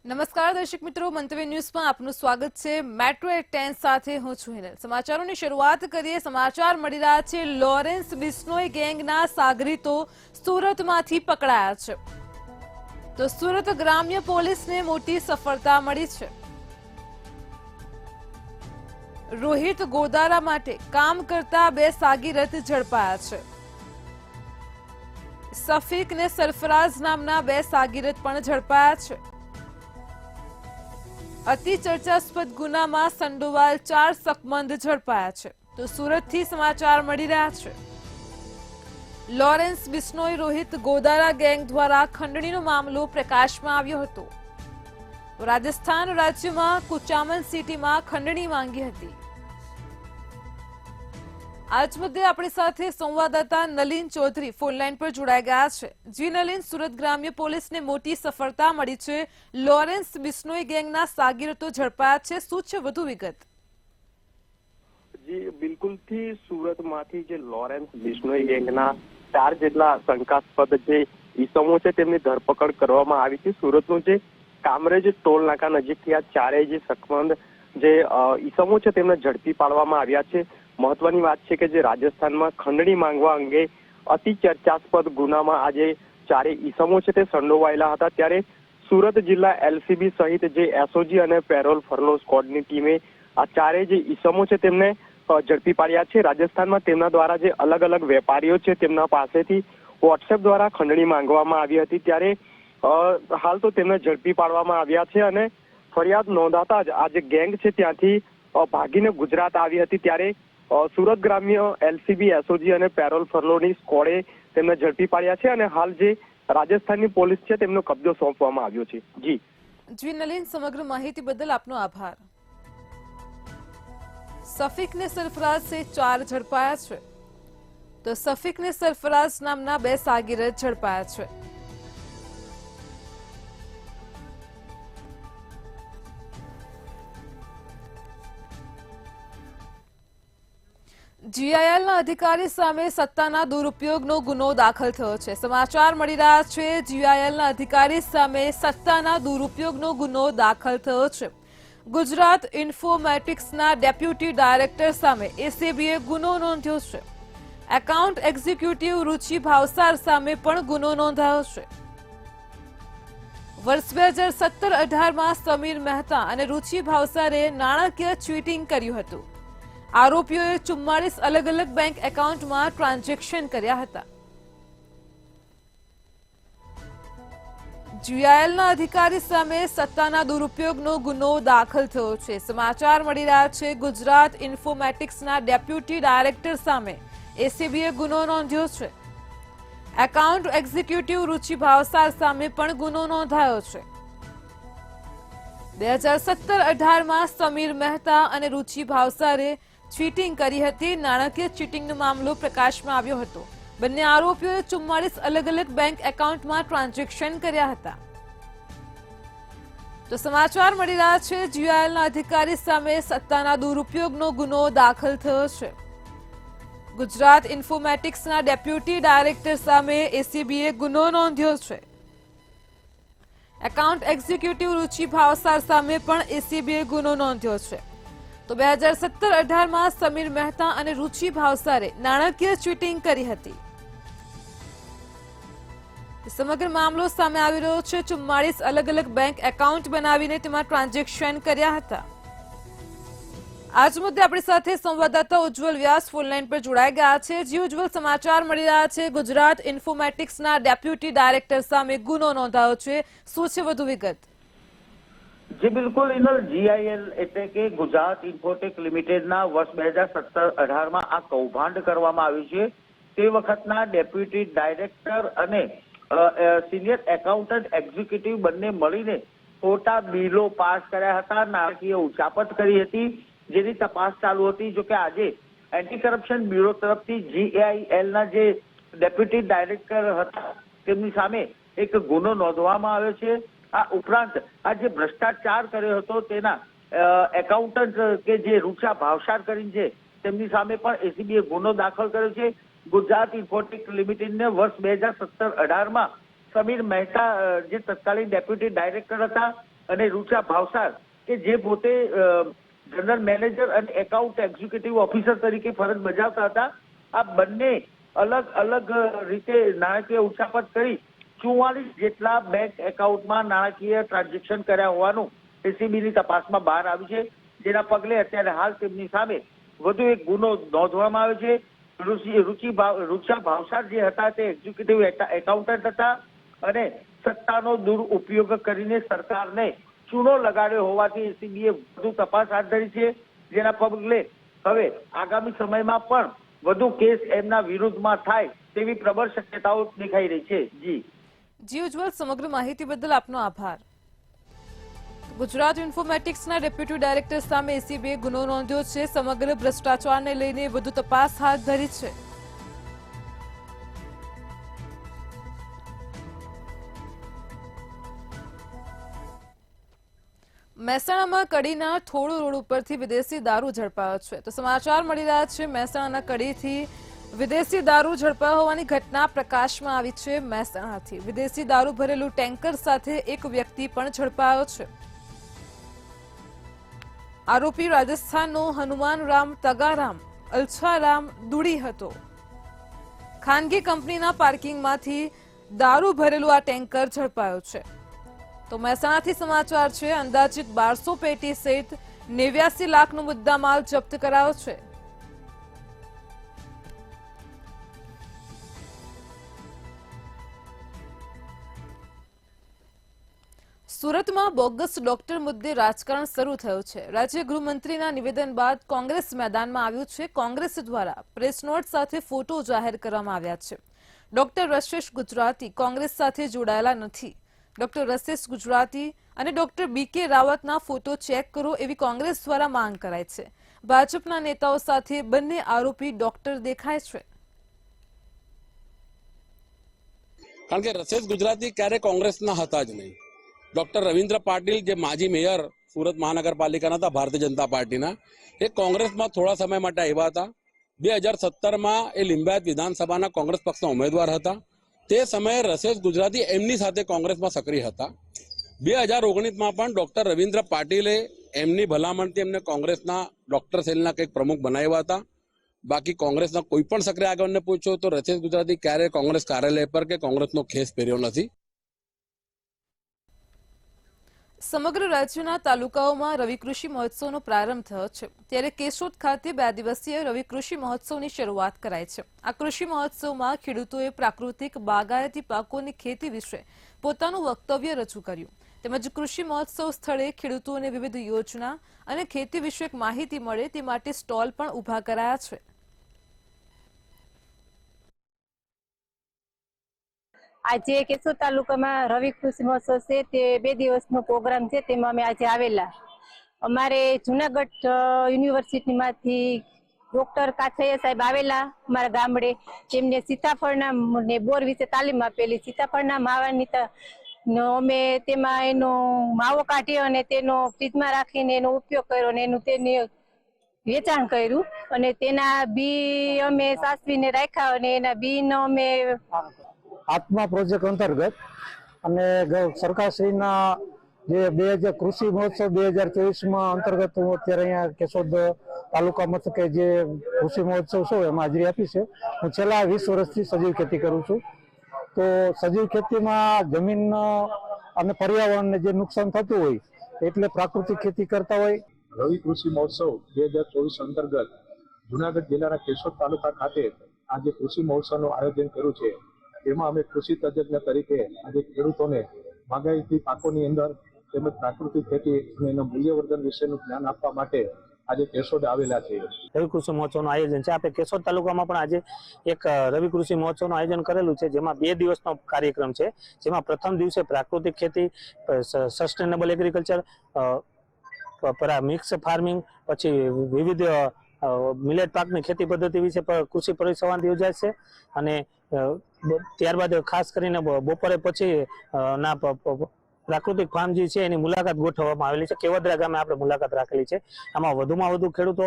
નમસ્કાર દર્શક મિત્રો, મંતવ્ય ન્યૂઝમાં આપનું સ્વાગત છે। મેટ્રો એટ 10 સાથે હું છું હિનલ। સમાચારોની શરૂઆત કરીએ। સમાચાર મળી રહ્યા છે લોરેન્સ બિશ્નોઈ ગેંગના સાગરીતો સુરતમાંથી પકડાયા છે। તો સુરત ગ્રામ્ય પોલીસને મોટી સફળતા મળી છે। રોહિત ગોદારા માટે કામ કરતા બે સાગીરત ઝડપાયા છે। સફીક ને સરફરાઝ નામના બે સાગીરત પણ ઝડપાયા છે। અતિ ચર્ચાસ્પદ ગુનામાં સંડોવાયેલ 4 શકમંદ ઝડપાયા છે। તો સુરતથી સમાચાર મળી રહ્યા છે। લોરેન્સ બિશ્નોઈ રોહિત ગોદારા ગેંગ દ્વારા ખંડણીનો મામલો પ્રકાશમાં આવ્યો હતો। રાજસ્થાન રાજ્યમાં કુચામન સિટીમાં ખંડણી માંગી હતી। આજ મુદ્દે આપણી સાથે સંવાદદાતા નલિન ચૌધરી ફોનલાઈન પર જોડાઈ ગયા છે। જી નલિન, સુરત ગ્રામ્ય પોલીસને મોટી સફળતા મળી છે। લોરેન્સ બિશ્નોઈ ગેંગના સાગીરતો ઝડપાયા છે। શું છે વધુ વિગત? જી બિલકુલથી સુરતમાંથી જે લોરેન્સ બિશ્નોઈ ગેંગના 4 જેટલા શંકાસ્પદ જે ઈસમો છે તેમની ધરપકડ કરવામાં આવી છે। સુરતનું જે કામરેજ ટોલ નાકા નજીકથી આ ચારેય જે શકમંદ જે ઈસમો છે તેમને ઝડપી પાડવામાં આવ્યા છે। મહત્વની વાત છે કે જે રાજસ્થાનમાં ખંડણી માંગવા અંગે અતિ ચર્ચાસ્પદ ગુનામાં આજે ચારેય ઈસમો છે તે સંડોવાયેલા હતા। ત્યારે સુરત જિલ્લા એલસીબી સહિત જે એસઓજી અને પેરોલ ફરલો સ્ક્વોડની ટીમે આ ચારેય જે ઈસમો છે તેમને ઝડપી પાડ્યા છે। રાજસ્થાનમાં તેમના દ્વારા જે અલગ અલગ વેપારીઓ છે તેમના પાસેથી વોટ્સએપ દ્વારા ખંડણી માંગવામાં આવી હતી। ત્યારે હાલ તો તેમને ઝડપી પાડવામાં આવ્યા છે અને ફરિયાદ નોંધાતા જ આ જે ગેંગ છે ત્યાંથી ભાગીને ગુજરાત આવી હતી। ત્યારે સુરત ગ્રામ્ય એલસીબી એસઓજી અને પેરોલ ફરલોની સ્ક્વોડે તેમને ઝડપી પાડ્યા છે અને હાલ જે રાજસ્થાનની પોલીસ છે તેમનો કબજો સોંપવામાં આવ્યો છે। જી નલિન, સમગ્ર માહિતી બદલ આપનો આભાર। સફીક ને સરફરાઝ સે 4 ઝડપાયા છે। તો સફીક ને સરફરાઝ નામના બે સાગીરત ઝડપાયા છે। જીઆઈએલના અધિકારી સામે સત્તાના દુરુપયોગનો ગુનો દાખલ થયો છે। સમાચાર મળી રહ્યા છે જીઆઈએલના અધિકારી સામે સત્તાના દુરુપયોગનો ગુનો દાખલ થયો છે। ગુજરાત ઇન્ફોમેટિક્સના ડેપ્યુટી ડાયરેક્ટર સામે એસીબીએ ગુનો નોંધ્યો છે। એકાઉન્ટ એક્ઝિક્યુટિવ રુચિ ભાવસાર સામે પણ ગુનો નોંધાયો છે। વર્ષ 2017-18માં સમીર મહેતા અને રુચિ ભાવસારે નાણાકીય ચીટિંગ કર્યું હતું। આરોપીઓએ 44 અલગ અલગ બેંક એકાઉન્ટમાં ટ્રાન્ઝેક્શન કર્યા હતા। જીઆઈએલના અધિકારી સામે સત્તાના દુરુપયોગનો ગુનો દાખલ થયો છે। સમાચાર મળી રહ્યા છે ગુજરાત ઇન્ફોમેટિક્સના ડેપ્યુટી ડાયરેક્ટર સામે એસીબીએ ગુનો નોંધ્યો છે। એકાઉન્ટ એક્ઝિક્યુટિવ રુચિ ભાવસાર સામે પણ ગુનો નોંધાયો છે। 2017-18માં સમીર મહેતા અને રુચિ ભાવસારે ચીટિંગ કરી હતી। નાણાકીય ચીટિંગનો મામલો પ્રકાશમાં આવ્યો હતો। બંને આરોપીઓએ 44 અલગ અલગ બેંક એકાઉન્ટમાં ટ્રાન્ઝેક્શન કર્યા હતા। તો સમાચાર મળી રહ્યા છે જીઆઈએલના અધિકારી સામે સત્તાના દુરુપયોગનો ગુનો દાખલ થયો છે। ગુજરાત ઇન્ફોમેટિક્સના ડેપ્યુટી ડાયરેક્ટર સામે એસીબીએ ગુનો નોંધ્યો છે। એકાઉન્ટ એક્ઝિક્યુટિવ રુચિ ભાવસાર સામે પણ એસીબીએ ગુનો નોંધ્યો છે। તો 2017-18માં સમીર મહેતા અને રુચિ ભાવસારે નાણાકીય ચીટિંગ કરી હતી। સમગ્ર મામલો સામે આવી રહ્યો છે। 44 અલગ અલગ બેંક એકાઉન્ટ બનાવીને તેમાં ટ્રાન્ઝેક્શન કર્યા હતા। આજ મુદ્દે આપણી સાથે સંવાદદાતા ઉજ્જવલ વ્યાસ ફોનલાઈન પર જોડાઈ ગયા છે। જી ઉજ્જવલ, સમાચાર મળી રહ્યા છે ગુજરાત ઇન્ફોમેટિક્સના ડેપ્યુટી ડાયરેક્ટર સામે ગુનો નોંધાયો છે। શું છે વધુ વિગત? જી બિલકુલ ઇનલ, જીઆઈએલ એટલે કે ગુજરાત ઇન્ફોટેક લિમિટેડના વર્ષ 2017-18માં આ કૌભાંડ કરવામાં આવ્યું છે। તે વખતના ડેપ્યુટી ડાયરેક્ટર અને સિનિયર એકાઉન્ટન્ટ એક્ઝિક્યુટિવ બંને મળીને ખોટા બિલો પાસ કર્યા હતા, નાણાકીય ઉચાપત કરી હતી, જેની તપાસ ચાલુ હતી। જોકે આજે એન્ટી કરપ્શન બ્યુરો તરફથી જીઆઈએલના જે ડેપ્યુટી ડાયરેક્ટર હતા તેમની સામે એક ગુનો નોંધવામાં આવ્યો છે। આ ઉપરાંત આ જે ભ્રષ્ટાચાર કર્યો હતો તેના એકાઉન્ટન્ટ કે જે રૂચા ભાવસાર કરીને છે તેમની સામે પણ એસીબીએ ગુનો દાખલ કર્યો છે। ગુજરાત ઇન્ફોટેક લિમિટેડને વર્ષ 2017-18માં સમીર મહેતા જે તત્કાલીન ડેપ્યુટી ડાયરેક્ટર હતા અને રૂચા ભાવસાર કે જે પોતે જનરલ મેનેજર અને એકાઉન્ટ એક્ઝિક્યુટિવ ઓફિસર તરીકે ફરજ બજાવતા હતા, આ બંને અલગ અલગ રીતે નાણાકીય ઉચાપત કરી 44 જેટલા બેંક એકાઉન્ટમાં નાણાકીય ટ્રાન્ઝેક્શન કર્યા હોવાનું એસીબીની તપાસમાં બહાર આવ્યું છે, જેના પગલે અત્યારે હાલ તેમની સામે વધુ એક ગુનો નોંધવામાં આવ્યો છે. રૂચા ભાવસાર જે હતા તે એક્ઝિક્યુટિવ એકાઉન્ટન્ટ હતા અને સત્તાનો દુરુપયોગ કરીને સરકારને ચૂનો લગાડ્યો હોવાથી એસીબીએ વધુ તપાસ હાથ ધરી છે, જેના પગલે હવે આગામી સમયમાં પણ વધુ કેસ એમના વિરુદ્ધમાં થાય તેવી પ્રબળ શક્યતાઓ દેખાઈ રહી છે. જી ઉજ્જવલ, સમગ્ર માહિતી બદલ આપનો આભાર. ગુજરાત ઇન્ફોમેટિક્સના ડેપ્યુટી ડાયરેક્ટર સામે એસીબીએ ગુનો નોંધ્યો છે. સમગ્ર ભ્રષ્ટાચારને લઈને વધુ તપાસ હાથ ધરી છે. મહેસાણામાં કડીના થોડો રોડ ઉપરથી વિદેશી દારૂ ઝડપાયો છે. તો સમાચાર મળી રહ્યા છે મહેસાણાના કડીથી વિદેશી દારૂ ઝડપાયો હોવાની ઘટના પ્રકાશમાં આવી છે. મહેસાણાથી વિદેશી દારૂ ભરેલું ટેન્કર સાથે એક વ્યક્તિ પણ ઝડપાયો છે. આરોપી રાજસ્થાનનો હનુમાનરામ તગારામ અલછારામ દુડી હતો. ખાનગી કંપનીના પાર્કિંગમાંથી દારૂ ભરેલું આ ટેન્કર ઝડપાયો છે. તો મહેસાણાથી સમાચાર છે. અંદાજિત 1200 પેટી સહિત 89 લાખનો મુદ્દામાલ જપ્ત કરાયો છે. સુરતમાં બોગસ ડોક્ટર મુદ્દે રાજકારણ શરૂ થયું છે. રાજ્ય ગૃહમંત્રીના નિવેદન બાદ કોંગ્રેસ મેદાનમાં આવ્યું છે. કોંગ્રેસ દ્વારા પ્રેસ નોટ સાથે ફોટો જાહેર કરવામાં આવ્યા છે. ડોક્ટર રસેશ ગુજરાતી કોંગ્રેસ સાથે જોડાયેલા નથી. ડોક્ટર રસેશ ગુજરાતી અને ડોક્ટર બીકે રાવતના ફોટો ચેક કરો એવી કોંગ્રેસ દ્વારા માંગ કરાઈ છે. ભાજપના નેતાઓ સાથે બંને આરોપી ડોક્ટર દેખાય છે. કારણ કે રસેશ ગુજરાતી ક્યારે કોંગ્રેસના હતા જ નહીં. ડોક્ટર રવિન્દ્ર પાટીલ જે માજી મેયર સુરત મહાનગરપાલિકાના હતા ભારતીય જનતા પાર્ટીના, એ કોંગ્રેસમાં થોડા સમય માટે આવ્યા હતા. 2017માં એ લિંબાયત વિધાનસભાના કોંગ્રેસ પક્ષના ઉમેદવાર હતા. તે સમયે રસેશ ગુજરાતી એમની સાથે કોંગ્રેસમાં સક્રિય હતા. 2019માં પણ ડોક્ટર રવિન્દ્ર પાટીલે એમની ભલામણથી એમને કોંગ્રેસના ડોક્ટર સેલના કંઈક પ્રમુખ બનાવ્યા હતા. બાકી કોંગ્રેસના કોઈ પણ સક્રિય આગેવાનને પૂછો તો રસેશ ગુજરાતી ક્યારેય કોંગ્રેસ કાર્યાલય પર કે કોંગ્રેસનો ખેસ પહેર્યો નથી. સમગ્ર રાજ્યના તાલુકાઓમાં રવિ કૃષિ મહોત્સવનો પ્રારંભ થયો છે. ત્યારે કેશોદ ખાતે 2 દિવસીય રવિ કૃષિ મહોત્સવની શરૂઆત કરાઈ છે. આ કૃષિ મહોત્સવમાં ખેડૂતોએ પ્રાકૃતિક બાગાયતી પાકોની ખેતી વિશે પોતાનું વક્તવ્ય રજૂ કર્યું. તેમજ કૃષિ મહોત્સવ સ્થળે ખેડૂતોને વિવિધ યોજના અને ખેતી વિષયક માહિતી મળે તે માટે સ્ટોલ પણ ઊભા કરાયા છે. આજે કેશોદ તાલુકામાં રવિ કૃષિ મહોત્સવ છે, તે 2 દિવસનો પ્રોગ્રામ છે. તેમાં અમે આજે આવેલા. અમારે જુનાગઢ યુનિવર્સિટીમાંથી ડોક્ટર કાછૈયા સાહેબ આવેલા અમારા ગામડે. તેમને સીતાફળના ને બોર વિશે તાલીમ આપેલી. સીતાફળના માવાની અમે તેમાં એનો માવો કાઢી અને તેનો ફ્રીજમાં રાખીને એનો ઉપયોગ કર્યો અને તેને વેચાણ કર્યું. અને તેના બી અમે સાચવીને રાખ્યા અને એના બીનો અમે આત્મા પ્રોજેક્ટ અંતર્ગત અને સરકારશ્રીના જે કૃષિ મહોત્સવ 2024માં અંતર્ગત હું અત્યારે અહીંયા કેશોદ તાલુકા મથકે જે કૃષિ મહોત્સવ છે એમાં હાજરી આપી છે. હું છેલ્લા 20 વર્ષથી સજીવ ખેતી કરું છું. તો સજીવ ખેતીમાં જમીન અને પર્યાવરણને જે નુકસાન થતું હોય એટલે પ્રાકૃતિક ખેતી કરતા હોય. રવિ કૃષિ મહોત્સવ 2024 અંતર્ગત જુનાગઢ જિલ્લાના કેશોદ તાલુકા ખાતે આજે કૃષિ મહોત્સવનું આયોજન કર્યું છે. એમાં અમે કૃષિ તજજ્ઞ તરીકે આજે ખેડૂતોને બાગાયતી પાકોની અંદર તેમજ પ્રાકૃતિક ખેતી અને એના મૂલ્યવર્ધન વિશેનું જ્ઞાન આપવા માટે આજે કેશોદ આવેલા છે. રવિ કૃષિ મહોત્સવનું આયોજન છે. આપણે કેશોદ તાલુકામાં પણ આજે એક રવિ કૃષિ મહોત્સવનું આયોજન કરેલું છે, જેમાં 2 દિવસનો કાર્યક્રમ છે. જેમાં પ્રથમ દિવસે પ્રાકૃતિક ખેતી, સસ્ટેનેબલ એગ્રીકલ્ચર, મિક્સ ફાર્મિંગ, પછી વિવિધ મિલેટ પાકની ખેતી પદ્ધતિ વિશે કૃષિ પરિસંવાદ યોજાય છે. અને ત્યારબાદ ખાસ કરીને બપોરે પછી ના પ્રાકૃતિક ફાર્મ જે છે એની મુલાકાત ગોઠવવામાં આવેલી છે. કેવદરા ગામે આપણે મુલાકાત રાખેલી છે. આમાં વધુમાં વધુ ખેડૂતો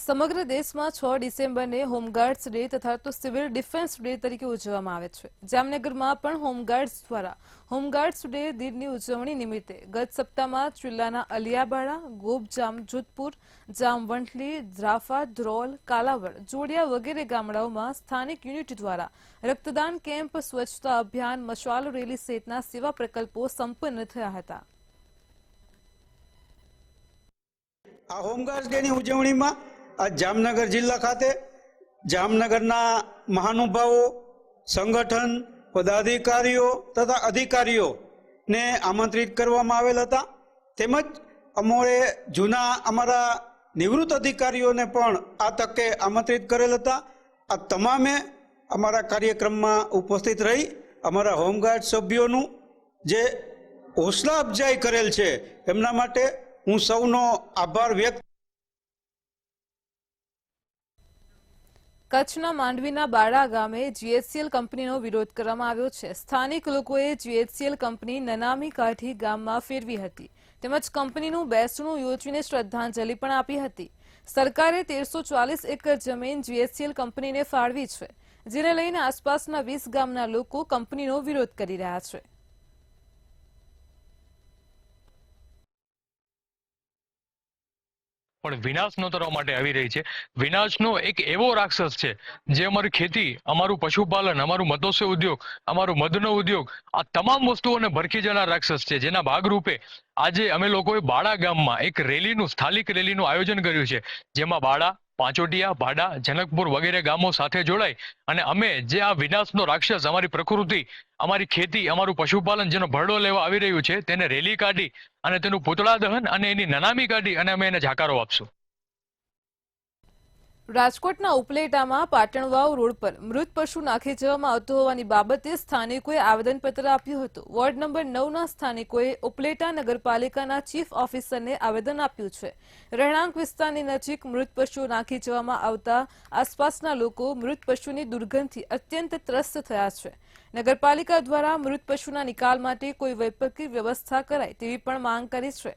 સમગ્ર દેશમાં 6 ડિસેમ્બરને હોમગાર્ડ્સ ડે તથા તો સિવિલ ડિફેન્સ ડે તરીકે ઉજવવામાં આવે છે. જામનગરમાં પણ હોમગાર્ડ્સ દ્વારા હોમગાર્ડ્સ ડે દિનની ઉજવણી નિમિત્તે ગત સપ્તાહમાં જિલ્લાના અલિયાબાડા, ગોબજામ, જોધપુર, જામવંથલી, દ્રાફા, ધ્રોલ, કાલાવડ, જોડિયા વગેરે ગામડાઓમાં સ્થાનિક યુનિટ દ્વારા રક્તદાન કેમ્પ, સ્વચ્છતા અભિયાન, મશાલ રેલી સહિતના સેવા પ્રકલ્પો સંપન્ન થયા હતા. આ હોમગાર્ડ ડેની ઉજવણીમાં આ જામનગર જિલ્લા ખાતે જામનગરના મહાનુભાવો, સંગઠન, પદાધિકારીઓ તથા અધિકારીઓને આમંત્રિત કરવામાં આવેલ હતા. તેમજ અમારા નિવૃત્ત અધિકારીઓને પણ આ તકે આમંત્રિત કરેલ હતા. આ તમામે અમારા કાર્યક્રમમાં ઉપસ્થિત રહી અમારા હોમગાર્ડ સભ્યોનું જે હોસલા અફજાઈ કરેલ છે એમના માટે હું સૌનો આભાર વ્યક્ત. કચ્છના માંડવીના બાડા ગામે જીએચસીએલ કંપનીનો વિરોધ કરવામાં આવ્યો છે. સ્થાનિક લોકોએ જીએચસીએલ કંપની નનામી કાઢી ગામમાં ફેરવી હતી. તેમજ કંપનીનું બેસણું યોજીને શ્રદ્ધાંજલિ પણ આપી હતી. સરકારે 1340 એકર જમીન જીએચસીએલ કંપનીને ફાળવી છે, જેને લઈને આસપાસના 20 ગામના લોકો કંપનીનો વિરોધ કરી રહ્યા છે. પણ વિનાશ નોતરવા માટે આવી રહી છે. વિનાશનો એક એવો રાક્ષસ છે જે અમારી ખેતી, અમારું પશુપાલન, અમારું મત્સ્ય ઉદ્યોગ, અમારું મધનો ઉદ્યોગ, આ તમામ વસ્તુઓને ભરખી જનાર રાક્ષસ છે. જેના ભાગરૂપે આજે અમે લોકોએ બાડા ગામમાં એક રેલીનું, સ્થાનિક રેલીનું આયોજન કર્યું છે, જેમાં બાડા, પાંચોટિયા, ભાડા, જનકપુર વગેરે ગામો સાથે જોડાઈ અને અમે જે આ વિનાશનો રાક્ષસ અમારી પ્રકૃતિ, અમારી ખેતી, અમારું પશુપાલન જેનો ભરડો લેવા આવી રહ્યું છે તેને રેલી કાઢી અને તેનું પૂતળા દહન અને એની નનામી કાઢી અને અમે એને જાકારો આપશું. રાજકોટના ઉપલેટામાં પાટણવાવ રોડ પર મૃત પશુ નાખી જવામાં આવતું હોવાની બાબતે સ્થાનિકોએ આવેદનપત્ર આપ્યું હતું. વોર્ડ નંબર 9ના સ્થાનિકોએ ઉપલેટા નગરપાલિકાના ચીફ ઓફિસરને આવેદન આપ્યું છે. રહેણાંક વિસ્તારની નજીક મૃત પશુઓ નાખી જવામાં આવતા આસપાસના લોકો મૃત પશુની દુર્ગંધથી અત્યંત ત્રસ્ત થયા છે. નગરપાલિકા દ્વારા મૃત પશુના નિકાલ માટે કોઈ વૈકલ્પિક વ્યવસ્થા કરાય તેવી પણ માંગ કરી છે.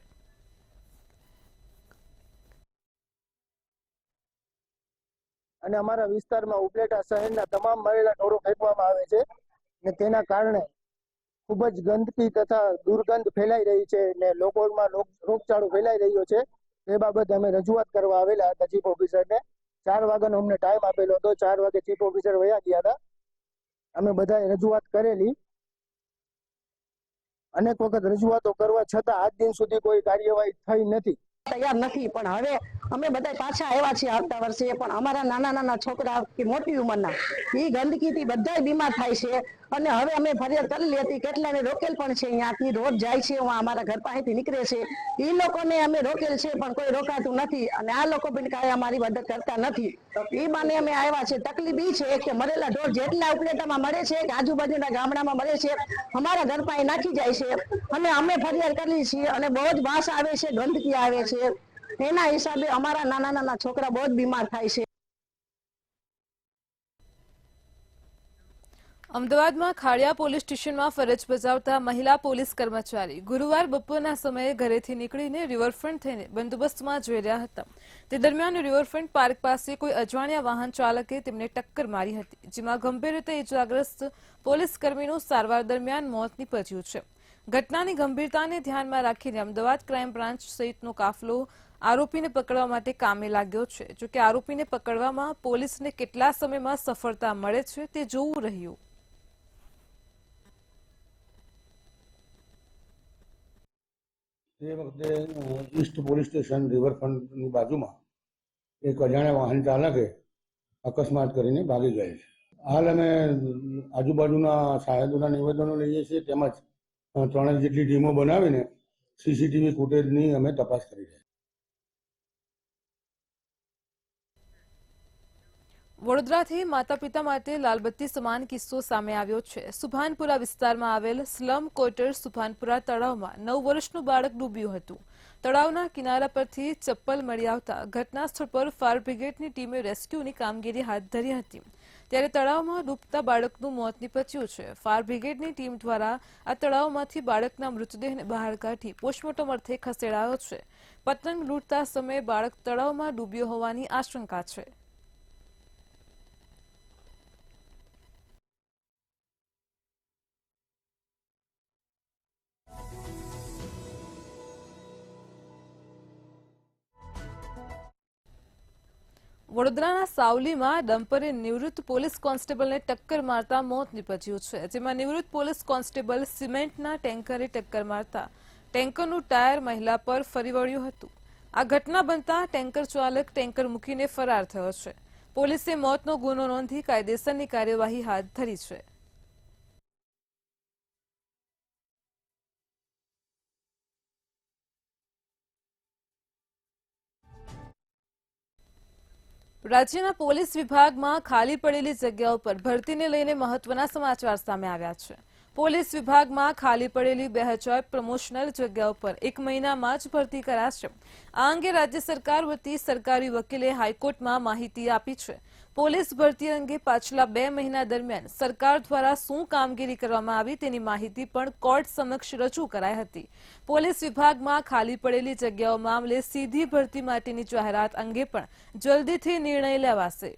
અને અમારા વિસ્તારમાં ઉપલેટા શહેરના તમામ મરેલા ઢોરો ફેંકવામાં આવે છે ને તેના કારણે ખૂબ જ ગંદકી તથા દુર્ગંધ ફેલાઈ રહી છે ને લોકોમાં રોગચાળો ફેલાઈ રહ્યો છે. તે બાબતે અમે રજૂઆત કરવા આવેલા હતા ચીફ ઓફિસરને. 4 વાગ્યાનો અમને ટાઈમ આપેલો હતો. 4 વાગે ચીફ ઓફિસર વયા ગયા હતા. અમે બધાએ રજૂઆત કરેલી. અનેક વખત રજૂઆતો કરવા છતાં આજ દિન સુધી કોઈ કાર્યવાહી થઈ નથી. તૈયાર નથી, પણ હવે અમે બધા પાછા આવ્યા છીએ આવતા વર્ષે. પણ અમારા નાના નાના છોકરા કે મોટી ઉંમરના એ ગંદકીથી બધા બીમાર થાય છે. અને હવે અમે ફરિયાદ કરેલી હતી, કેટલાને રોકેલ પણ છે. અહીંયાથી રોજ જાય છે, અમારા ઘર પાસેથી નીકળે છે. એ લોકોને અમે રોકેલ છે પણ કોઈ રોકાતું નથી અને આ લોકો પણ કાંઈ અમારી મદદ કરતા નથી. એ બાને અમે આવ્યા છે. તકલીફ એ છે કે મરેલા ઢોર જેટલા ઉપલેટામાં મળે છે કે આજુબાજુના ગામડામાં મળે છે, અમારા ઘર પાસે નાખી જાય છે. અને અમે ફરિયાદ કરી છીએ અને બહુ જ વાસ આવે છે, ગંદકી આવે છે. એના હિસાબે અમારા નાના નાના છોકરા બહુ જ બીમાર થાય છે. અમદાવાદમાં ખાડિયા પોલીસ સ્ટેશનમાં ફરજ બજાવતા મહિલા પોલીસ કર્મચારી ગુરુવાર બપોરના સમયે ઘરેથી નીકળીને રિવરફ્રન્ટ થઈને બંદોબસ્તમાં જઈ રહ્યા હતા. તે દરમિયાન રિવરફ્રન્ટ પાર્ક પાસે કોઈ અજાણ્યા વાહન ચાલકે તેમને ટક્કર મારી હતી, જેમાં ગંભીર રીતે ઇજાગ્રસ્ત પોલીસ કર્મીનું સારવાર દરમિયાન મોત નીપજ્યું છે. ઘટનાની ગંભીરતાને ધ્યાનમાં રાખીને અમદાવાદ ક્રાઇમ બ્રાન્ચ સહિતનો કાફલો આરોપીને પકડવા માટે કામે લાગ્યો છે. જોકે આરોપીને પકડવામાં પોલીસને કેટલા સમયમાં સફળતા મળે છે તે જોવું રહ્યું. તે વખતે ઈસ્ટ પોલીસ સ્ટેશન રિવરફ્રન્ટની બાજુમાં એક અજાણ્યા વાહન ચાલકે અકસ્માત કરીને ભાગી ગયેલ છે. હાલ અમે આજુબાજુના સાહેબોના નિવેદનો લઈએ છીએ, તેમજ 3 જેટલી ટીમો બનાવીને સીસીટીવી ફૂટેજની અમે તપાસ કરી રહ્યા છીએ. વડોદરાથી માતા પિતા માટે લાલબત્તી સમાન કિસ્સો સામે આવ્યો છે. સુભાનપુરા વિસ્તારમાં આવેલ સ્લમ ક્વાર્ટર સુભાનપુરા તળાવમાં 9 વર્ષનું બાળક ડૂબ્યું હતું. તળાવના કિનારા પરથી ચપ્પલ મળી આવતા ઘટના સ્થળ પર ફાયર બ્રિગેડની ટીમે રેસ્ક્યુની કામગીરી હાથ ધરી હતી. ત્યારે તળાવમાં ડૂબતા બાળકનું મોત નીપજ્યું છે. ફાયર બ્રિગેડની ટીમ દ્વારા આ તળાવમાંથી બાળકના મૃતદેહને બહાર કાઢી પોસ્ટમોર્ટમ અર્થે ખસેડાયો છે. પતંગ લૂંટતા સમયે બાળક તળાવમાં ડૂબ્યો હોવાની આશંકા છે. વડોદરાના સાવલીમાં ડમ્પરે નિવૃત્ત પોલીસ કોન્સ્ટેબલને ટક્કર મારતા મોત નીપજ્યું છે, જેમાં નિવૃત્ત પોલીસ કોન્સ્ટેબલ સિમેન્ટના ટેન્કરે ટક્કર મારતા ટેન્કરનું ટાયર મહિલા પર ફરી વળ્યું હતું. આ ઘટના બનતા ટેન્કર ચાલક ટેન્કર મૂકીને ફરાર થયો છે. પોલીસે મોતનો ગુનો નોંધી કાયદેસરની કાર્યવાહી હાથ ધરી છે. રાજ્યના પોલીસ વિભાગમાં ખાલી પડેલી જગ્યાઓ પર ભરતીને લઈને મહત્વના સમાચાર સામે આવ્યા છે. પોલીસ વિભાગમાં ખાલી પડેલી 2000 પ્રમોશનલ જગ્યાઓ પર 1 મહિનામાં જ ભરતી કરાશે. આ અંગે રાજ્ય સરકાર વતી સરકારી વકીલે હાઈકોર્ટમાં માહિતી આપી છે. પોલીસ ભરતી અંગે પાછલા 2 મહિના દરમિયાન સરકાર દ્વારા શું કામગીરી કરવામાં આવી તેની માહિતી પણ કોર્ટ સમક્ષ રજૂ કરાઈ હતી. પોલીસ વિભાગમાં ખાલી પડેલી જગ્યાઓ મામલે સીધી ભરતી માટેની જાહેરાત અંગે પણ જલ્દીથી નિર્ણય લેવાશે.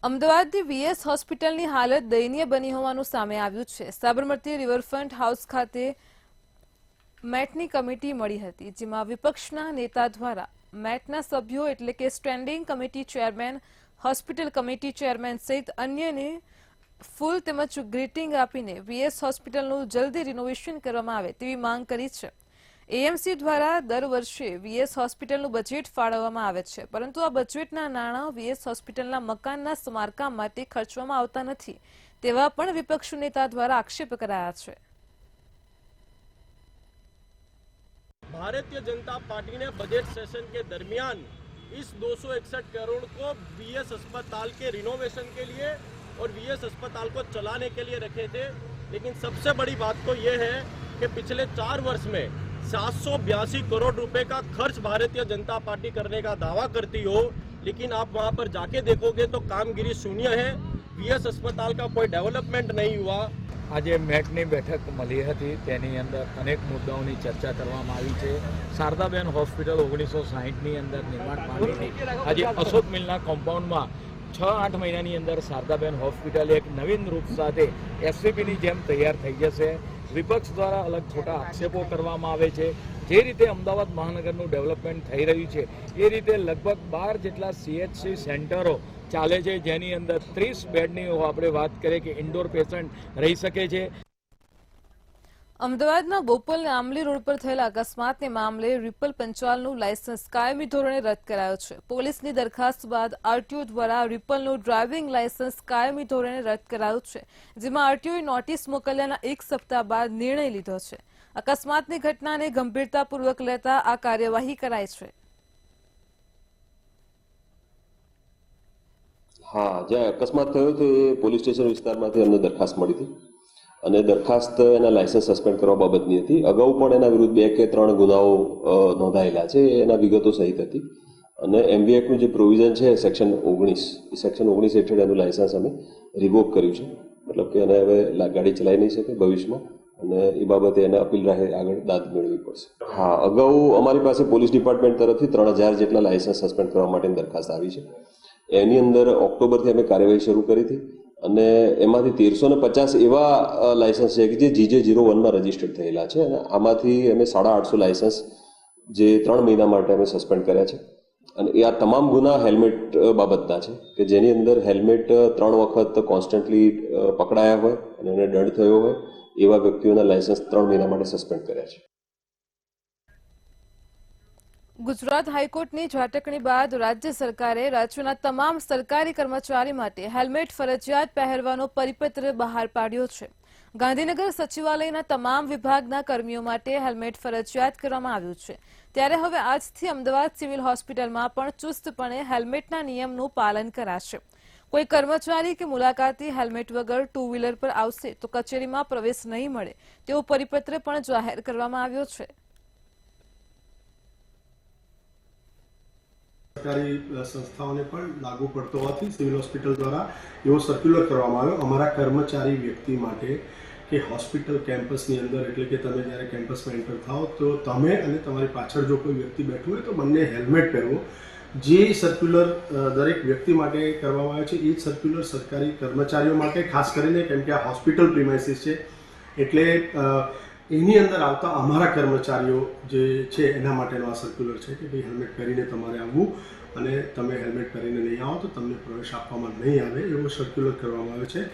અમદાવાદની વીએસ હોસ્પિટલની હાલત દયનીય બની હોવાનું સામે આવ્યું છે. સાબરમતી રિવરફ્રન્ટ હાઉસ ખાતે મેટની કમિટી મળી હતી, જેમાં વિપક્ષના નેતા દ્વારા મેટના સભ્યો એટલે કે standing committee chairman, hospital committee chairman સહિત અન્યને ફૂલ તેમજ ગ્રીટિંગ આપીને વીએસ હોસ્પિટલનું જલ્દી રિનોવેશન કરવામાં આવે તેવી માંગ કરી છે. એએમસી દ્વારા દર વર્ષે વીએસ હોસ્પિટલનું બજેટ ફાળવવામાં આવે છે, પરંતુ આ બજેટના નાણાં વીએસ હોસ્પિટલના મકાનના સમારકામ માટે ખર્ચવામાં આવતા નથી તેવા પણ વિપક્ષ નેતા દ્વારા આક્ષેપ કરાયા છે. भारतीय जनता पार्टी ने बजट सेशन के दरमियान इस 261 करोड़ को वीएस अस्पताल के रिनोवेशन के लिए और वीएस अस्पताल को चलाने के लिए रखे थे, लेकिन सबसे बड़ी बात तो ये है कि पिछले 4 वर्ष में 782 करोड़ रुपए का खर्च भारतीय जनता पार्टी करने का दावा करती हो, लेकिन आप वहां पर जाके देखोगे तो कामगिरी शून्य है. વીએસ अस्पताल का कोई डेवलपमेंट नहीं हुआ. આજે મેટની બેઠક મળી હતી, તેની અંદર અનેક મુદ્દાઓની ચર્ચા કરવામાં આવી છે. શારદાબેન હોસ્પિટલ 1960ની અંદર નિર્માણ પામી હતી. આજે અશોક મિલના કોમ્પાઉન્ડમાં 6-8 મહિનાની અંદર શારદાબેન હોસ્પિટલ એક નવીન રૂપ સાથે એસસીપીની જેમ તૈયાર થઈ જશે. વિપક્ષ દ્વારા અલગ ખોટા આક્ષેપો કરવામાં આવે છે. જે રીતે અમદાવાદ મહાનગરનું ડેવલપમેન્ટ થઈ રહ્યું છે એ રીતે લગભગ 12 જેટલા સીએચસી સેન્ટરો ચાલે છે, જેની અંદર 30 બેડની આપણે વાત કરીએ કે ઇન્ડોર પેશન્ટ રહી શકે છે. અમદાવાદના બોપલ આંબલી રોડ પર થયેલા અકસ્માતને મામલે રિપલ પંચાલનું લાયસન્સ કાયમી ધોરણે રદ કરાયો છે. પોલીસની દરખાસ્ત બાદ આરટીઓ દ્વારા રિપલનું ડ્રાઇવિંગ લાયસન્સ કાયમી ધોરણે રદ કરાયું છે, જેમાં આરટીઓએ નોટિસ મોકલ્યાના 1 સપ્તાહ બાદ નિર્ણય લીધો છે. અકસ્માતની ઘટનાને ગંભીરતાપૂર્વક લેતા આ કાર્યવાહી કરાઈ છે. હા, જ્યાં અકસ્માત થયો તો એ પોલીસ સ્ટેશન વિસ્તારમાંથી અમને દરખાસ્ત મળી હતી અને દરખાસ્ત એના લાયસન્સ સસ્પેન્ડ કરવા બાબતની હતી. અગાઉ પણ એના વિરુદ્ધ 2 કે 3 ગુનાઓ નોંધાયેલા છે, એના વિગતો સહિત હતી અને એમવી એક્ટનું જે પ્રોવિઝન છે સેક્શન 19, એ સેક્શન 19 હેઠળ એનું લાયસન્સ અમે રિવોક કર્યું છે. મતલબ કે એને હવે ગાડી ચલાવી નહીં શકે ભવિષ્યમાં અને એ બાબતે એને અપીલ રાહે આગળ દાદ મેળવવી પડશે. હા, અગાઉ અમારી પાસે પોલીસ ડિપાર્ટમેન્ટ તરફથી 3000 જેટલા લાયસન્સ સસ્પેન્ડ કરવા માટેની દરખાસ્ત આવી છે. એની અંદર ઓક્ટોબરથી અમે કાર્યવાહી શરૂ કરી હતી અને એમાંથી 1350 એવા લાયસન્સ છે કે જે GJ01માં રજીસ્ટર્ડ થયેલા છે અને આમાંથી અમે 850 લાયસન્સ જે 3 મહિના માટે અમે સસ્પેન્ડ કર્યા છે. અને એ આ તમામ ગુના હેલ્મેટ બાબતના છે કે જેની અંદર હેલ્મેટ 3 વખત કોન્સ્ટન્ટલી પકડાયા હોય અને એને દંડ થયો હોય એવા વ્યક્તિઓના લાયસન્સ 3 મહિના માટે સસ્પેન્ડ કર્યા છે. ગુજરાત હાઈકોર્ટની ઝાટકણી બાદ રાજ્ય સરકારે રાજ્યના તમામ સરકારી કર્મચારી માટે હેલ્મેટ ફરજિયાત પહેરવાનો પરિપત્ર બહાર પાડ્યો છે. ગાંધીનગર સચિવાલયના તમામ વિભાગના કર્મીઓ માટે હેલ્મેટ ફરજિયાત કરવામાં આવ્યું છે. ત્યારે હવે આજથી અમદાવાદ સિવિલ હોસ્પિટલમાં પણ ચુસ્તપણે હેલ્મેટના નિયમનું પાલન કરાશે. કોઈ કર્મચારી કે મુલાકાતી હેલ્મેટ વગર ટુ વ્હીલર પર આવશે તો કચેરીમાં પ્રવેશ નહીં મળે તેવો પરિપત્ર પણ જાહેર કરવામાં આવ્યો છે. સરકારી સંસ્થાઓને પણ લાગુ પડતો હોવાથી સિવિલ હોસ્પિટલ દ્વારા એવો સર્ક્યુલર કરવામાં આવ્યો અમારા કર્મચારી વ્યક્તિ માટે કે હોસ્પિટલ કેમ્પસની અંદર, એટલે કે તમે જ્યારે કેમ્પસમાં એન્ટર થાઓ તો તમે અને તમારી પાછળ જો કોઈ વ્યક્તિ બેઠું હોય તો બંને હેલ્મેટ પહેરવો. જે સર્ક્યુલર દરેક વ્યક્તિ માટે કરવામાં આવે છે એ જ સર્ક્યુલર સરકારી કર્મચારીઓ માટે ખાસ કરીને, કેમ કે આ હોસ્પિટલ પ્રિમાઇસીસ છે એટલે એની અંદર આવતા અમારા કર્મચારીઓ જે છે એના માટેનો આ સર્ક્યુલર છે કે ભાઈ હેલ્મેટ પહેરીને તમારે આવવું અને તમે હેલ્મેટ પહેરીને નહીં આવો તો તમને પ્રવેશ આપવામાં નહીં આવે એવો સર્ક્યુલર કરવામાં આવે છે.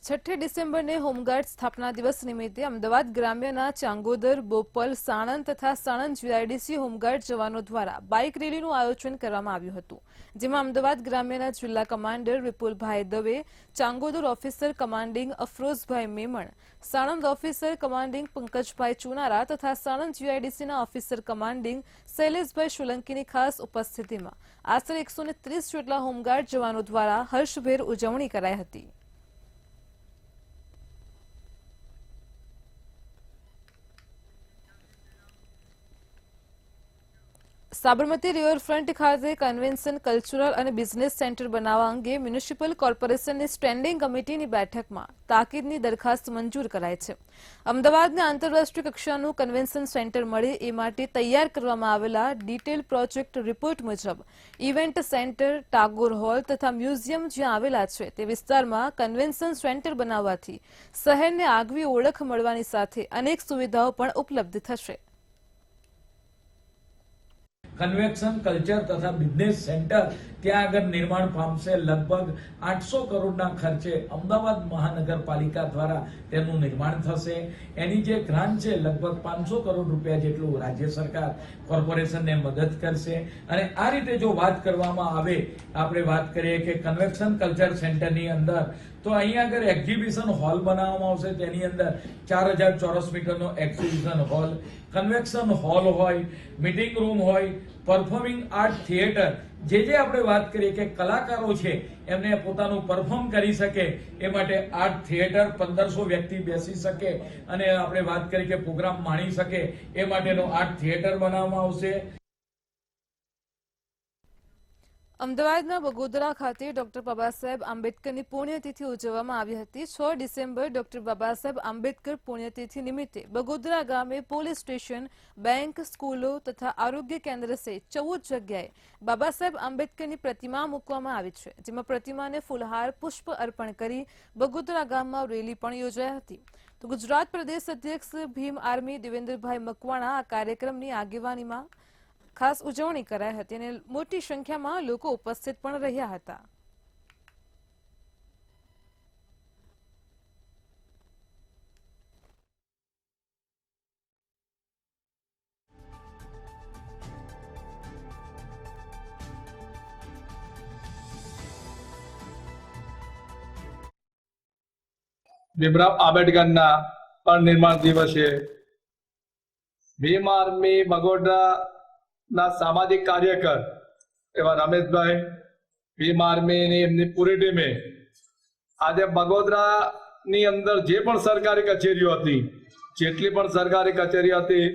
6 ડિસેમ્બરને હોમગાર્ડ સ્થાપના દિવસ નિમિત્તે અમદાવાદ ગ્રામ્યના ચાંગોદર, બોપલ, સાણંદ તથા સાણંદ જીઆઈડીસી હોમગાર્ડ જવાનો દ્વારા બાઇક રેલીનું આયોજન કરવામાં આવ્યું હતું, જેમાં અમદાવાદ ગ્રામ્યના જિલ્લા commander Vipulbhai Dave, Changodar officer commanding Afrozbhai Memon, Sanand officer commanding Pankajbhai Chunara તથા સાણંદ જીઆઈડીસીના ઓફિસર કમાન્ડિંગ શૈલેષભાઈ સોલંકીની ખાસ ઉપસ્થિતિમાં આશરે 130 જેટલા હોમગાર્ડ જવાનો દ્વારા હર્ષભેર ઉજવણી કરાઈ હતી. સાબરમતી રિવરફ્રન્ટ ખાતે કન્વેન્શન, કલ્ચરલ અને બિઝનેસ સેન્ટર બનાવવા અંગે મ્યુનિસિપલ કોર્પોરેશનની સ્ટેન્ડિંગ કમિટીની બેઠકમાં તાકીદની દરખાસ્ત મંજૂર કરાઈ છે. અમદાવાદને આંતરરાષ્ટ્રીય કક્ષાનું કન્વેન્શન સેન્ટર મળે એ માટે તૈયાર કરવામાં આવેલા ડિટેલ પ્રોજેક્ટ રિપોર્ટ મુજબ ઇવેન્ટ સેન્ટર, ટાગોર હોલ તથા મ્યુઝિયમ જ્યાં આવેલા છે તે વિસ્તારમાં કન્વેન્શન સેન્ટર બનાવવાથી શહેરને આગવી ઓળખ મળવાની સાથે અનેક સુવિધાઓ પણ ઉપલબ્ધ થશે. કન્વેન્શન, કલ્ચર તથા બિઝનેસ સેન્ટર ત્યાં આગળ નિર્માણ પામશે. લગભગ 800 કરોડના ખર્ચે અમદાવાદ મહાનગરપાલિકા દ્વારા તેનું નિર્માણ થશે. એની જે ગ્રાન્ટ છે લગભગ 500 કરોડ રૂપિયા જેટલું રાજ્ય સરકાર કોર્પોરેશનને મદદ કરશે. અને આ રીતે જો વાત કરવામાં આવે, આપણે વાત કરીએ કે કન્વેન્શન કલ્ચર સેન્ટરની અંદર તો અહીંયા આગળ એક્ઝિબિશન હોલ બનાવવામાં આવશે. તેની અંદર 4000 ચોરસ મીટરનો એક્ઝિબિશન હોલ, કન્વેન્શન હોલ હોય, મીટિંગ રૂમ હોય, પરફોર્મિંગ આર્ટ થિયેટર, જે આપણે વાત કરીએ કે કલાકારો છે એમને પોતાનું પરફોર્મ કરી શકે એ માટે આર્ટ થિયેટર, 1500 વ્યક્તિ બેસી શકે અને આપણે વાત કરીએ કે પ્રોગ્રામ માણી શકે એ માટેનો આર્ટ થિયેટર બનાવવામાં આવશે. અમદાવાદના બગોદરા ખાતે ડોક્ટર બાબાસાહેબ આંબેડકરની પુણ્યતિથિ ઉજવવામાં આવી હતી. 6 ડિસેમ્બર ડોક્ટર બાબાસાહેબ આંબેડકર પુણ્યતિથિ નિમિત્તે બગોદરા ગામે પોલીસ સ્ટેશન, બેંક, સ્કૂલો તથા આરોગ્ય કેન્દ્ર સહિત 14 જગ્યાએ બાબાસાહેબ આંબેડકરની પ્રતિમા મૂકવામાં આવી છે, જેમાં પ્રતિમાને ફૂલહાર, પુષ્પ અર્પણ કરી બગોદરા ગામમાં રેલી પણ યોજાઈ હતી. તો ગુજરાત પ્રદેશ અધ્યક્ષ ભીમ આર્મી દેવેન્દ્રભાઈ મકવાણા આ કાર્યક્રમની આગેવાનીમાં ખાસ ઉજવણી કરાઈ હતી અને મોટી સંખ્યામાં લોકો ઉપસ્થિત પણ રહ્યા હતા. ભીમરાવ આંબેડકરના પણ નિર્માણ દિવસે ભીમ આર્મી બગોદરા ના સામાજિક કાર્યકર એવા રમેશભાઈ, ભીમ આર્મીની એમની પૂરી ટીમે આજે બગોદરાની અંદર જે પણ સરકારી કચેરીઓ હતી, જેટલી પણ સરકારી કચેરીઓ હતી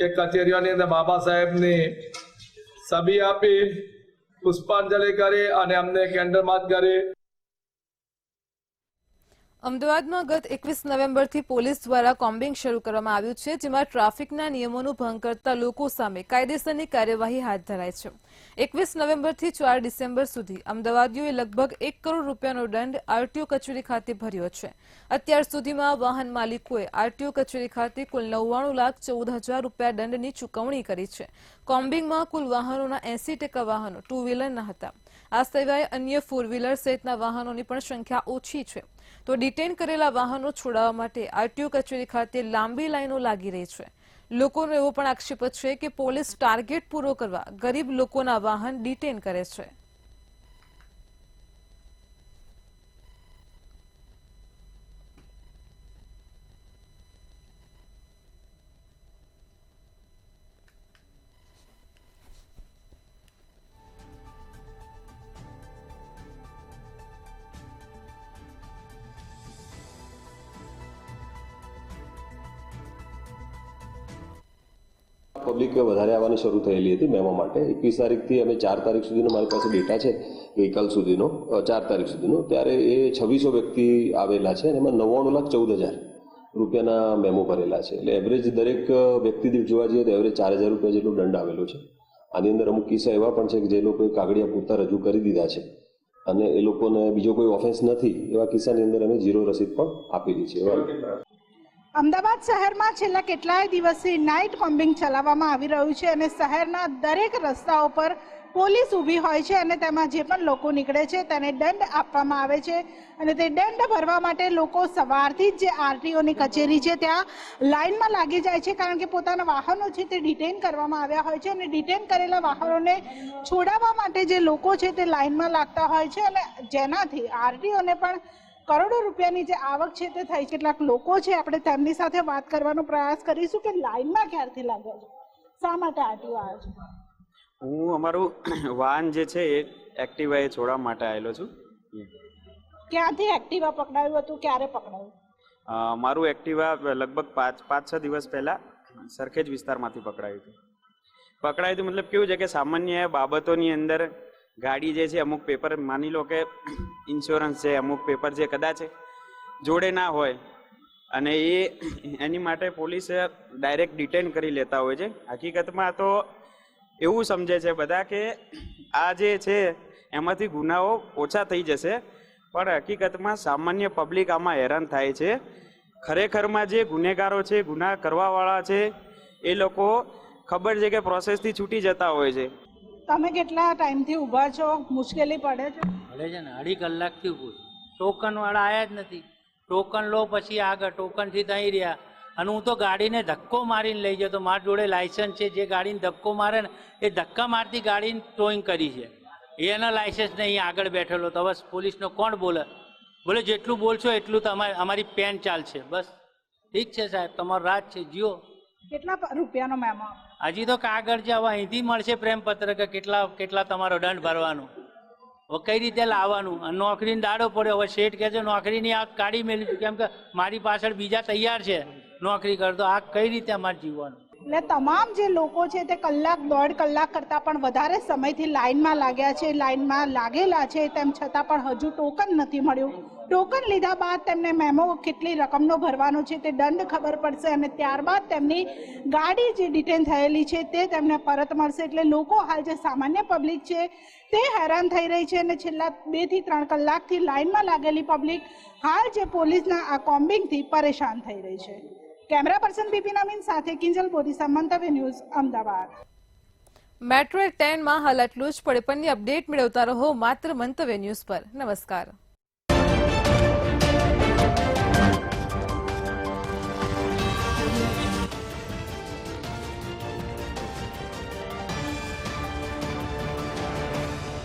એ કચેરીઓની અંદર બાબા સાહેબની છબી આપી, પુષ્પાંજલિ કરી અને અમને કેન્ડલમાર્ચ કરી. અમદાવાદમાં ગત 21 નવેમ્બરથી પોલીસ દ્વારા કોમ્બિંગ શરૂ કરવામાં આવ્યું છે, જેમાં ટ્રાફિકના નિયમોનું ભંગ કરતા લોકો સામે કાયદેસરની કાર્યવાહી હાથ ધરાય છે. 21 નવેમ્બરથી 4 ડિસેમ્બર સુધી અમદાવાદીઓએ લગભગ 1 કરોડ રૂપિયાનો દંડ આરટીઓ કચેરી ખાતે ભર્યો છે. અત્યાર સુધીમાં વાહન માલિકોએ આરટીઓ કચેરી ખાતે કુલ 99,14,000 રૂપિયા દંડની ચૂકવણી કરી છે. કોમ્બિંગમાં કુલ વાહનોના 80% વાહનો ટુ વ્હીલરના હતા. આ સિવાય અન્ય ફોર વ્હીલર સહિતના વાહનોની પણ સંખ્યા ઓછી છે. તો ડિટેન કરેલા વાહનો છોડાવવા માટે આરટીઓ કચેરી ખાતે લાંબી લાઈનો લાગી રહી છે. લોકોનો એવો પણ આક્ષેપ છે કે પોલીસ ટાર્ગેટ પૂરો કરવા ગરીબ લોકોના વાહન ડિટેન કરે છે. પબ્લિક વધારે આવવાની શરૂ થયેલી હતી મેમો માટે. 21 તારીખથી અમે 4 તારીખ સુધીનો મારી પાસે ડેટા છે, ગઈકાલ સુધીનો 4 તારીખ સુધીનો, ત્યારે એ 2600 વ્યક્તિ આવેલા છે અને એમાં 99,14,000 રૂપિયાના મેમો ભરેલા છે. એટલે એવરેજ દરેક વ્યક્તિ દીઠ જોવા જઈએ તો એવરેજ 4,000 રૂપિયા જેટલો દંડ આવેલો છે. આની અંદર અમુક કિસ્સા એવા પણ છે કે જે લોકોએ કાગળિયા પૂરતા રજૂ કરી દીધા છે અને એ લોકોને બીજો કોઈ ઓફેન્સ નથી, એવા કિસ્સાની અંદર અમે 0 રસીદ પણ આપેલી છે. અમદાવાદ શહેરમાં છેલ્લા કેટલાય દિવસથી નાઇટ કોમ્બિંગ ચલાવવામાં આવી રહ્યું છે અને શહેરના દરેક રસ્તાઓ પર પોલીસ ઊભી હોય છે અને તેમાં જે પણ લોકો નીકળે છે તેને દંડ આપવામાં આવે છે અને તે દંડ ભરવા માટે લોકો સવારથી જ જે આરટીઓની કચેરી છે ત્યાં લાઇનમાં લાગી જાય છે, કારણ કે પોતાના વાહનો છે તે ડિટેન કરવામાં આવ્યા હોય છે અને ડિટેન કરેલા વાહનોને છોડાવવા માટે જે લોકો છે તે લાઇનમાં લાગતા હોય છે અને જેનાથી આરટીઓને પણ કરોડો રૂપિયાની જે આવક છે તે થઈ. કેટલાક લોકો છે, આપણે તેમની સાથે વાત કરવાનો પ્રયાસ કરીશું કે લાઇનમાં ક્યારથી લાગ્યા છે, શા માટે આરટીઓ આવ્યા છે. હું અમારું વાહન જે છે એ એક્ટિવા એ છોડવા માટે આવેલો છું. ક્યાંથી એક્ટિવા પકડાયું હતું, ક્યારે પકડાયું? મારું એક્ટિવા લગભગ 5-6 દિવસ પહેલા સરખેજ વિસ્તારમાંથી પકડાયું હતું. મતલબ કેવું છે કે સામાન્ય બાબતોની અંદર ગાડી જે છે અમુક પેપર, માની લો કે ઇન્સ્યોરન્સ છે, અમુક પેપર જે કદાચ જોડે ના હોય અને એની માટે પોલીસ ડાયરેક્ટ ડિટેન કરી લેતા હોય છે. હકીકતમાં તો એવું સમજે છે બધા કે આ જે છે એમાંથી ગુનાઓ ઓછા થઈ જશે, પણ હકીકતમાં સામાન્ય પબ્લિક આમાં હેરાન થાય છે. ખરેખરમાં જે ગુનેગારો છે, ગુના કરવાવાળા છે, એ લોકો ખબર છે કે પ્રોસેસથી છૂટી જતા હોય છે. તમે કેટલા ટાઈમથી ઊભા છો, મુશ્કેલી પડે છે? ભલે છે ને, 2.5 કલાકથી ઊભું. ટોકન વાળા આવ્યા જ નથી. ટોકન લો પછી આગળ, ટોકનથી ત્યાં રહ્યા અને હું તો ગાડીને ધક્કો મારીને લઈ જતો. મારી જોડે લાયસન્સ છે, જે ગાડીને ધક્કો મારે ને એ ધક્કા મારતી ગાડીને ટોઈંગ કરી છે, એના લાયસન્સ નહીં, આગળ બેઠેલો. તો બસ પોલીસનો કોણ બોલે? બોલે જેટલું બોલશો એટલું અમારી પેન ચાલશે. બસ ઠીક છે સાહેબ, તમારો રાજ છે, જીઓ. કેટલા રૂપિયાનો મેમો? હજી તો કાગળ છે, હવે અહીંથી મળશે પ્રેમપત્ર કે કેટલા તમારો દંડ ભરવાનો, હવે કઈ રીતે લાવવાનું. નોકરીને દાડો પડ્યો, હવે શેઠ કહે છે નોકરીની આ કાઢી મેળવી, કેમ કે મારી પાછળ બીજા તૈયાર છે નોકરી કરતો. આ કઈ રીતે અમારે જીવવાનું? એટલે તમામ જે લોકો છે તે 1-1.5 કલાક કરતાં પણ વધારે સમયથી લાઇનમાં લાગ્યા છે, લાઇનમાં લાગેલા છે, તેમ છતાં પણ હજુ ટોકન નથી મળ્યું. ટોકન લીધા બાદ તેમને મેમો કેટલી રકમનો ભરવાનો છે તે દંડ ખબર પડશે અને ત્યારબાદ તેમની ગાડી જે ડિટેન થયેલી છે તે તેમને પરત મળશે. એટલે લોકો હાલ જે સામાન્ય પબ્લિક છે તે હેરાન થઈ રહી છે અને છેલ્લા 2 થી 3 કલાકથી લાઇનમાં લાગેલી પબ્લિક હાલ જે પોલીસના આ કોમ્બિંગથી પરેશાન થઈ રહી છે. કેમેરા પર્સન બિપિન અમીન સાથે કિંજલ બોરીસા, મંતવ્ય ન્યૂઝ, અમદાવાદ. મેટ્રો 10 માં હાલ આટલું જ. પડે પણની અપડેટ મેળવતા રહો માત્ર મંતવ્ય ન્યૂઝ પર. નમસ્કાર.